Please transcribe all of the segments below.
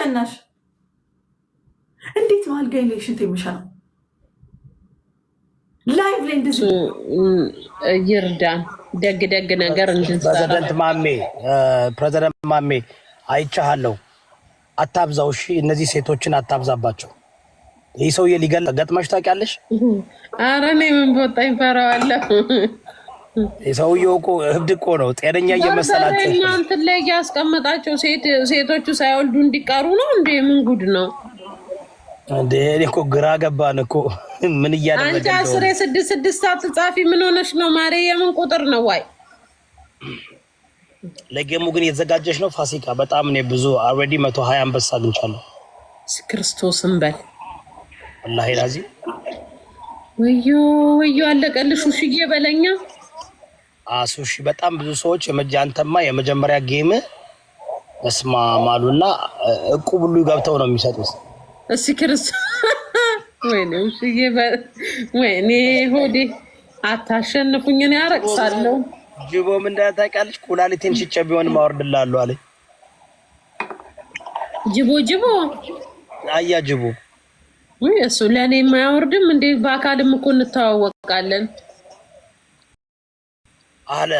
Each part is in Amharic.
ሸናሽ? እንዴት ነው አልጋይ ላይ ሽንት የሚሸናው? ላይቭ ላይ እንደዚህ ይርዳን። ደግ ደግ ነገር እንድንሰራ ፕሬዚደንት ማሜ አይቻለሁ። አታብዛው እሺ፣ እነዚህ ሴቶችን አታብዛባቸው። ይህ ሰውዬ ሊገል ገጥመሽ ታውቂያለሽ? ኧረ እኔ ምን በወጣኝ ፈራዋለሁ። ሰውዬው እኮ እብድ እኮ ነው። ጤነኛ እየመሰላቸው እናንተ ላይ ያስቀመጣቸው ሴቶቹ ሳይወልዱ እንዲቀሩ ነው እንዴ? ምን ጉድ ነው እንዴ? እኔ እኮ ግራ ገባን እኮ ምን እያደረገ አንቺ 16 ሰዓት ጻፊ ምን ሆነሽ ነው ማሬ? የምን ቁጥር ነው? ዋይ ለጌሙ ግን የተዘጋጀሽ ነው ፋሲካ? በጣም እኔ ብዙ ኦልሬዲ 120 አንበሳ አግኝቻለሁ። ክርስቶስን በል ወላሂ ላዚ ወዮ ወዮ አለቀልሽ። ሹሽዬ በለኛ ሱሺ በጣም ብዙ ሰዎች አንተማ የመጀመሪያ ጌም መስማ ማሉና እቁብ ሁሉ ገብተው ነው የሚሰጡት። እሺ ክርስቶስ ወይኔ ሹሽዬ ወይኔ ሆዴ አታሸንፉኝ፣ እኔ አረቅሳለሁ። ጅቦ ምን እንዳታውቂያለሽ? ኩላሊቴን ሽጬ ቢሆን ማወርድልሃለሁ አለኝ። ጅቦ አያ ጅቦ ወይ እሱ ለኔ የማያወርድም እንዴ? በአካልም እኮ እንተዋወቃለን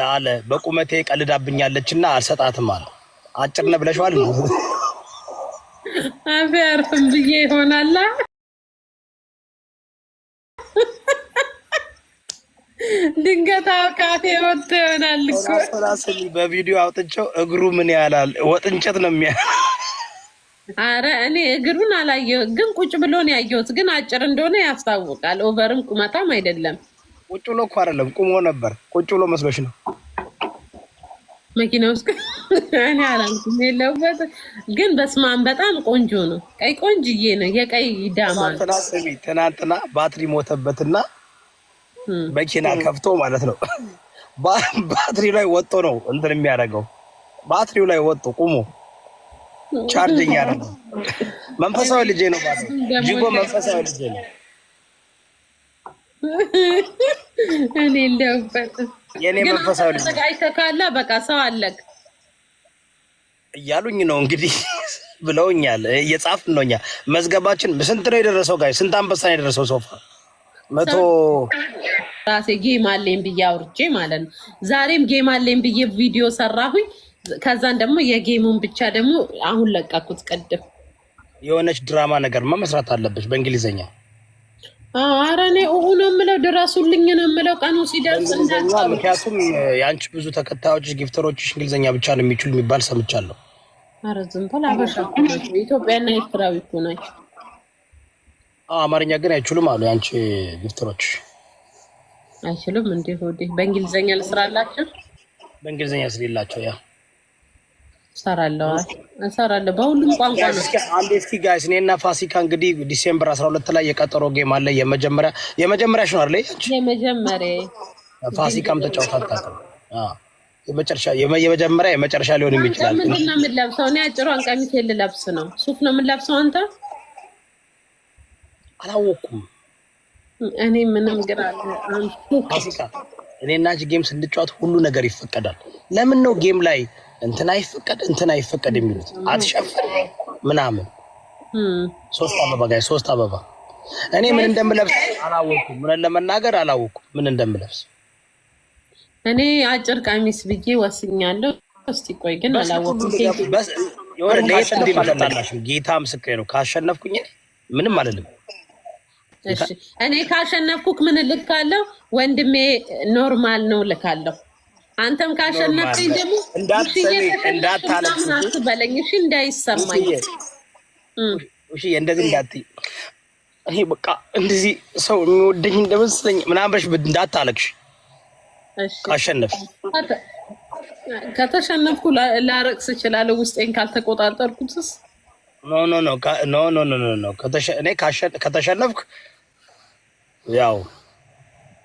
አለ በቁመቴ ቀልዳብኛለችና አልሰጣትም አለ። አጭር ነው ብለሽዋል። አፌ አርፍም ብዬ ይሆናላ። ድንገት ካፌ ወጥቶ ይሆናል እኮ ራስሊ በቪዲዮ አውጥቼው እግሩ ምን ያህላል ወጥንጨት ነው የሚያ አረ እኔ እግሩን አላየሁት፣ ግን ቁጭ ብሎ ነው ያየሁት። ግን አጭር እንደሆነ ያስታውቃል። ኦቨርም ቁመታም አይደለም። ቁጭ ብሎ እኮ አይደለም ቁሞ ነበር። ቁጭ ብሎ መስሎሽ ነው መኪና ውስጥ? እኔ አላልኩም የለውበት። ግን በስማም በጣም ቆንጆ ነው። ቀይ ቆንጅዬ ነው። የቀይ ዳማ ትናንትና ባትሪ ሞተበትና መኪና ከፍቶ ማለት ነው ባትሪ ላይ ወጥቶ ነው እንትን የሚያደርገው። ባትሪው ላይ ወጥቶ ቁሞ ቻርጅ እያደረገ መንፈሳዊ ልጄ ነው ማለት ነው። ጅቦ መንፈሳዊ ልጄ ነው። እኔ እንደውበት የኔ መንፈሳዊ ልጄ ተጋይተካላ በቃ ሰው አለክ እያሉኝ ነው እንግዲህ ብለውኛል። እየጻፍን ነው እኛ መዝገባችን። ስንት ነው የደረሰው? ጋይ ስንት አንበሳ ነው የደረሰው? ሶፋ 100 ራሴ ጌም አለኝ ብዬ አውርቼ ማለት ነው። ዛሬም ጌም አለኝ ብዬ ቪዲዮ ሰራሁኝ። ከዛን ደግሞ የጌሙን ብቻ ደግሞ አሁን ለቃኩት። ቀደም የሆነች ድራማ ነገርማ መስራት አለብሽ በእንግሊዘኛ። ኧረ እኔ ነው የምለው፣ ድረሱልኝ ነው የምለው ቀኑ ሲደርስ እንዳትቀሩ። ምክንያቱም የአንቺ ብዙ ተከታዮችሽ ጊፍተሮችሽ እንግሊዘኛ ብቻ ነው የሚችሉ የሚባል ሰምቻለሁ። ኧረ ዝም በል አበሻ ናቸው። ኢትዮጵያና ኤርትራዊ እኮ ናቸው። አማርኛ ግን አይችሉም አሉ የአንቺ ጊፍተሮች። አይችሉም እንዴ? ሆዴ በእንግሊዘኛ ልስራላቸው። በእንግሊዘኛ ስሪላቸው። ያ እሰራለሁ በሁሉም ቋንቋ ነው። እስኪ ጋይስ እኔና ፋሲካ እንግዲህ ዲሴምበር 12 ላይ የቀጠሮ ጌም አለ። የመጀመሪያሽ ነው አይደል? የመጀመሪያ ፋሲካም ተጫውታ አታውቅም። የመጨረሻ ሊሆን ይችላል። ምንድን ነው የምንለብሰው? እኔ አጭሯን ቀሚስ ልለብስ ነው። ሱፍ ነው የምንለብሰው። አንተ አላወኩም። እኔ ምንም ግራ ፋሲካ እኔና አንቺ ጌም ስንጫወት ሁሉ ነገር ይፈቀዳል። ለምን ነው ጌም ላይ እንትና አይፈቀድ የሚሉት? አትሸፍን ምናምን 3 አበባ ጋይ 3 አበባ። እኔ ምን እንደምለብስ አላወኩም። ምን ለመናገር አላወኩም ምን እንደምለብስ። እኔ አጭር ቀሚስ ብዬ ወስኛለሁ። እስቲ ቆይ ግን አላወኩም። ጌታ ምስክሬ ነው። ካሸነፍኩኝ ምንም አልልም። እሺ እኔ ካሸነፍኩክ ምን ልካለሁ? ወንድሜ ኖርማል ነው ልካለሁ። አንተም ካሸነፍከኝ ደግሞ እንዳታለቅስ በለኝ። እሺ እንዳይሰማኝ። እሺ እንደዚህ እንዳትይ። እኔ በቃ እንደዚህ ሰው የሚወደኝ እንደመስለኝ ምናምን ብለሽ እንዳታለቅሽ። እሺ ካሸነፍ ከተሸነፍኩ ላረቅስ እችላለሁ ውስጤን ካልተቆጣጠርኩትስ። ኖ እኔ ከተሸነፍኩ ያው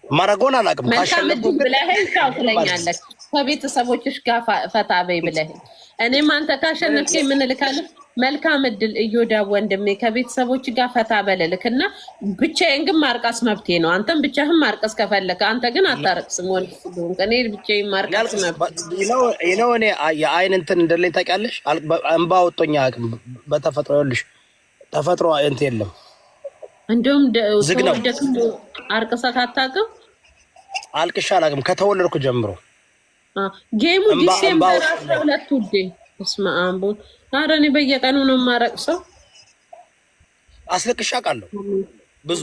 ማራጎን አላውቅም። ካሸነፍኩ ብለኸኝ ቻው ትለኛለህ። ከቤተሰቦችሽ ጋር ፈታ በይ ብለኸኝ እኔም አንተ ካሸነፍከኝ ምን እልካለሁ? መልካም እድል እዮዳ ወንድሜ፣ ከቤተሰቦች ጋር ፈታ በልልክ እና ብቻዬን ግን ማርቀስ መብቴ ነው። አንተም ብቻህን ማርቀስ ከፈለክ፣ አንተ ግን አታረቅስም። ወንድ ስለሆንክ እኔ ብቻዬን ማርቀስ መብቴ ነው። እኔ የአይን እንትን እንደሌለኝ ታውቂያለሽ። እንባ ወጥቶኝ አያውቅም በተፈጥሮ ይኸውልሽ ተፈጥሮ እንት የለም። እንደውም ተወደድኩ አርቅሰህ አታውቅም? አልቅሻ አላውቅም ከተወለድኩ ጀምሮ። ጌሙ ዲሴምበር 12 ውዴ። እስማ አምቦ ኧረ እኔ በየቀኑ ነው የማረቅሰው። አስለቅሻ አውቃለሁ። ብዙ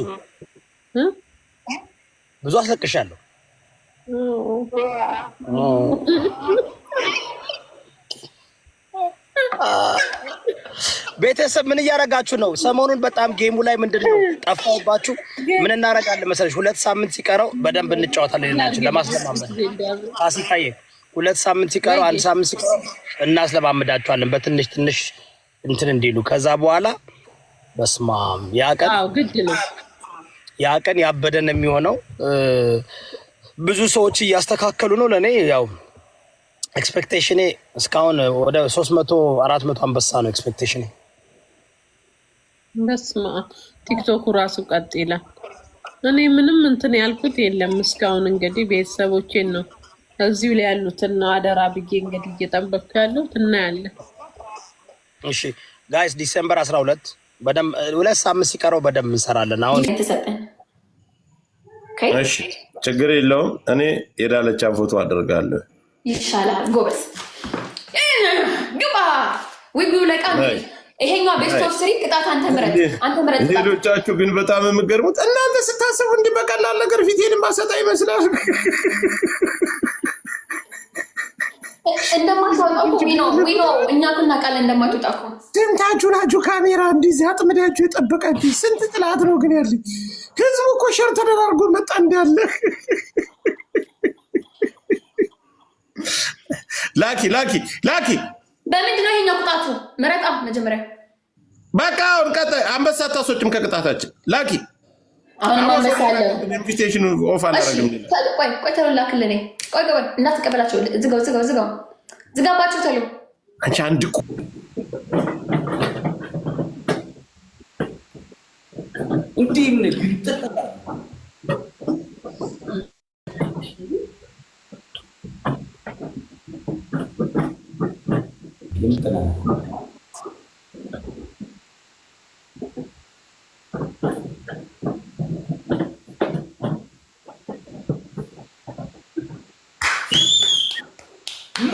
አስለቅሻለሁ። ቤተሰብ ምን እያደረጋችሁ ነው? ሰሞኑን በጣም ጌሙ ላይ ምንድነው ጠፋውባችሁ? ምን እናደርጋለን መሰለሽ? 2 ሳምንት ሲቀረው በደንብ እንጫወታለን። እናችን ለማስለማመድ ፋሲካዬ 2 ሳምንት ሲቀረው 1 ሳምንት ሲቀረው እናስለማመዳችኋለን በትንሽ ትንሽ እንትን እንዲሉ። ከዛ በኋላ በስማም ያ ቀን ያበደ ነው የሚሆነው። ብዙ ሰዎች እያስተካከሉ ነው። ለኔ ያው ኤክስፔክቴሽኔ እስካሁን ወደ 300 400 አንበሳ ነው ኤክስፔክቴሽኔ። በስማ ቲክቶክ ራሱ ቀጥ ይላል። እኔ ምንም እንትን ያልኩት የለም እስካሁን። እንግዲህ ቤተሰቦቼን ነው እዚሁ ላይ ያሉትን ነው አደራ ብዬ እንግዲህ እየጠበቅኩ ያለሁት እናያለን። እሺ ጋይስ ዲሴምበር 12 በደም 2 ሳምንት ሲቀረው በደም እንሰራለን። አሁን እሺ ችግር የለውም። እኔ የዳለቻን ፎቶ አደርጋለሁ። ይሻላል ጎበዝ ግባ ወይ ብሉ ለቃ ይሄኛው ቤስት ኦፍ 3 ቅጣት አንተ ምረጥ። ሌሎቻችሁ ግን በጣም የምትገርሙት እናንተ ስታስቡ እንዲህ በቀላል ነገር ፊቴን ማሰጣ ይመስላል። እንደማታውጣው ዊኖ እኛ ኩና ቃል እንደማትወጣው ስንታችሁ ናችሁ ካሜራ እንዲህ አጥምዳችሁ የጠበቃችሁ? ስንት ጥላት ነው ግን ያለኝ። ህዝቡ እኮ ሸር ተደራርጎ መጣ እንዳለ። ላኪ በምንድን ነው ይሄኛው ቅጣቱ? መረጣ መጀመሪያ በቃ አሁን ቀጣይ አንበሳ ታሶችም ከቅጣታችን ላኪ። አሁን አንበሳለ ኢንቪቴሽኑ ኦፍ አላረግም። ቆይ ተላክልኝ። ቆይ እንዳትቀበላቸው ዝጋባቸው ተሉ አንቺ አንድ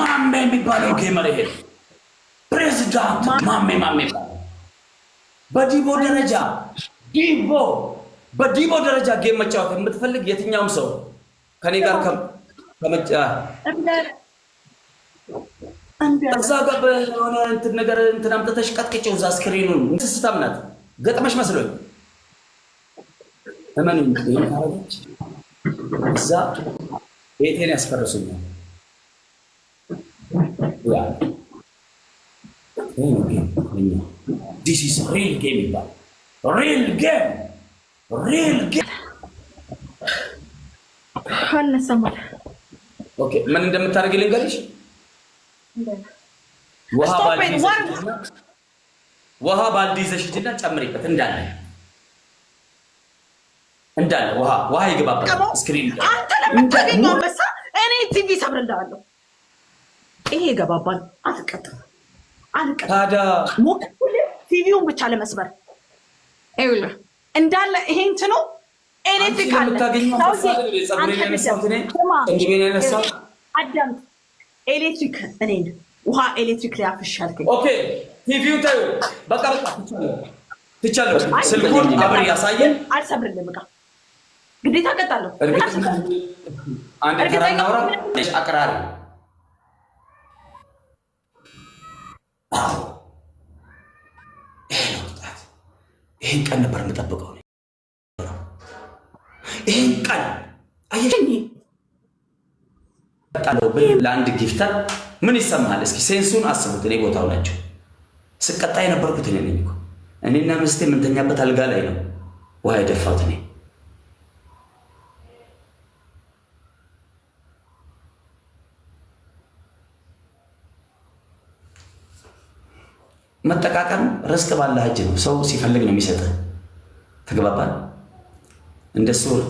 ማሜ የሚባለው ጌመር ይሄ ፕሬዚዳንት ማሜ በዲቦ ደረጃ ጌም መጫወት የምትፈልግ የትኛውም ሰው ከኔ ጋር እዛ ጋር በሆነ እንትን ነገር እንትን አምጥተሽ ቀጥቅጭው እዛ ስክሪኑን ስስታምናት ገጥመሽ መስሎኝ እመኑኝ ካረች እዛ ቤቴን ያስፈርሱኛል። This is real game. Real game. Okay, ምን እንደምታደርጊ ልንገርሽ። ውሃ ባልዲ ይዘሽ ሂጂና ጨምሪበት እንዳለ ውሃ ይገባበት ስክሪን አንተ ለምታገኘው አንበሳ እኔ ቲቪ ሰብርልሃለሁ። ይሄ ይገባባል። አትቀጥም ታዲያ ቲቪውን ብቻ ለመስበር ይኸውልህ እንዳለ ይሄ እንትኑ ኤሌክትሪክ አለ። አዳምጥ። ኤሌክትሪክ እኔን ውሃ ኤሌክትሪክ ላይ አፍሻል። ኦኬ ቲቪው ታዩ በቃ ትቻለሽ። ስልኩን አብሬ ያሳየን። አልሰብርልህም። በቃ ግዴታ ቀጣለሁ። አንድ ተራናውራ አቅራሪ ይሄን ቀን ነበር የምጠብቀው። ይሄን ቀን አየሽኝ ለአንድ ጊፍተር ምን ይሰማሃል? እስኪ ሴንሱን አስቡት። እኔ ቦታው ናቸው ስቀጣ የነበርኩት እኔ ነኝ እኮ። እኔና ምስቴ የምንተኛበት አልጋ ላይ ነው ውሃ የደፋሁት እኔ። መጠቃቀም ርስቅ ባለህ እጅ ነው። ሰው ሲፈልግ ነው የሚሰጥህ። ተግባባን?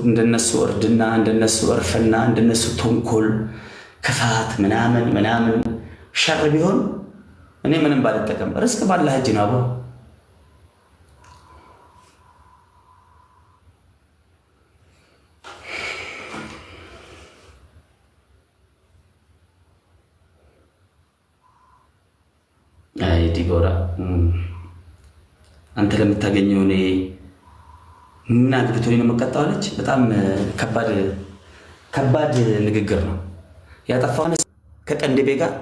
እንደነሱ እርድና፣ እንደነሱ እርፍና፣ እንደነሱ ተንኮል፣ ክፋት ምናምን ሸር ቢሆን እኔ ምንም ባልጠቀም ርስክ ባላህ እጅ ነው። አቦ አይ ዲቦራ አንተ ለምታገኘው እኔ ምን አግብቶኝ ነው የምቀጣዋለች። በጣም ከባድ ንግግር ነው ያጠፋው። ከቀንድቤ ጋር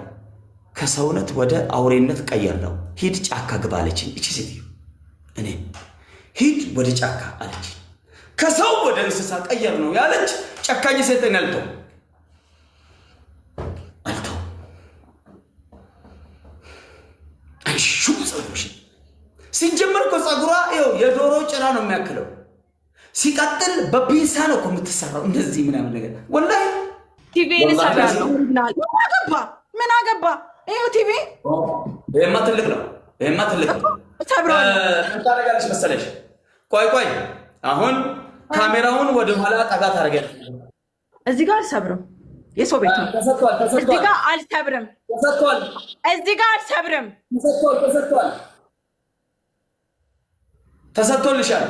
ከሰውነት ወደ አውሬነት ቀየርነው። ሂድ ጫካ ግባ አለችኝ እቺ ሴትዮ። እኔ ሂድ ወደ ጫካ አለች። ከሰው ወደ እንስሳ ቀየር ነው ያለች ጨካኝ ሴት ነልተው አይሹ ጸጉርሽ ሲጀመር እኮ ጸጉሯ ይኸው የዶሮ ጭራ ነው የሚያክለው። ሲቀጥል በፒንሳ ነው እኮ የምትሰራው እንደዚህ ምናምን ነገር ወላሂ ቲቪን ሰራለው። ምን አገባ ይኸው ቲቪ ይሄማ ትልቅ ነው። ይሄማ ትልቅ ነው። ምን ታደርጋለች መሰለሽ? ቆይ አሁን ካሜራውን ወደ ኋላ ጠጋ ታደርጋለች። እዚህ ጋር አልሰብርም። የሰው ቤት ነው። ተሰጥቷል። እዚህ ጋር አልሰብርም። ተሰጥቷል። እዚህ ጋር አልሰብርም። ተሰጥቷል። ተሰጥቶልሻል።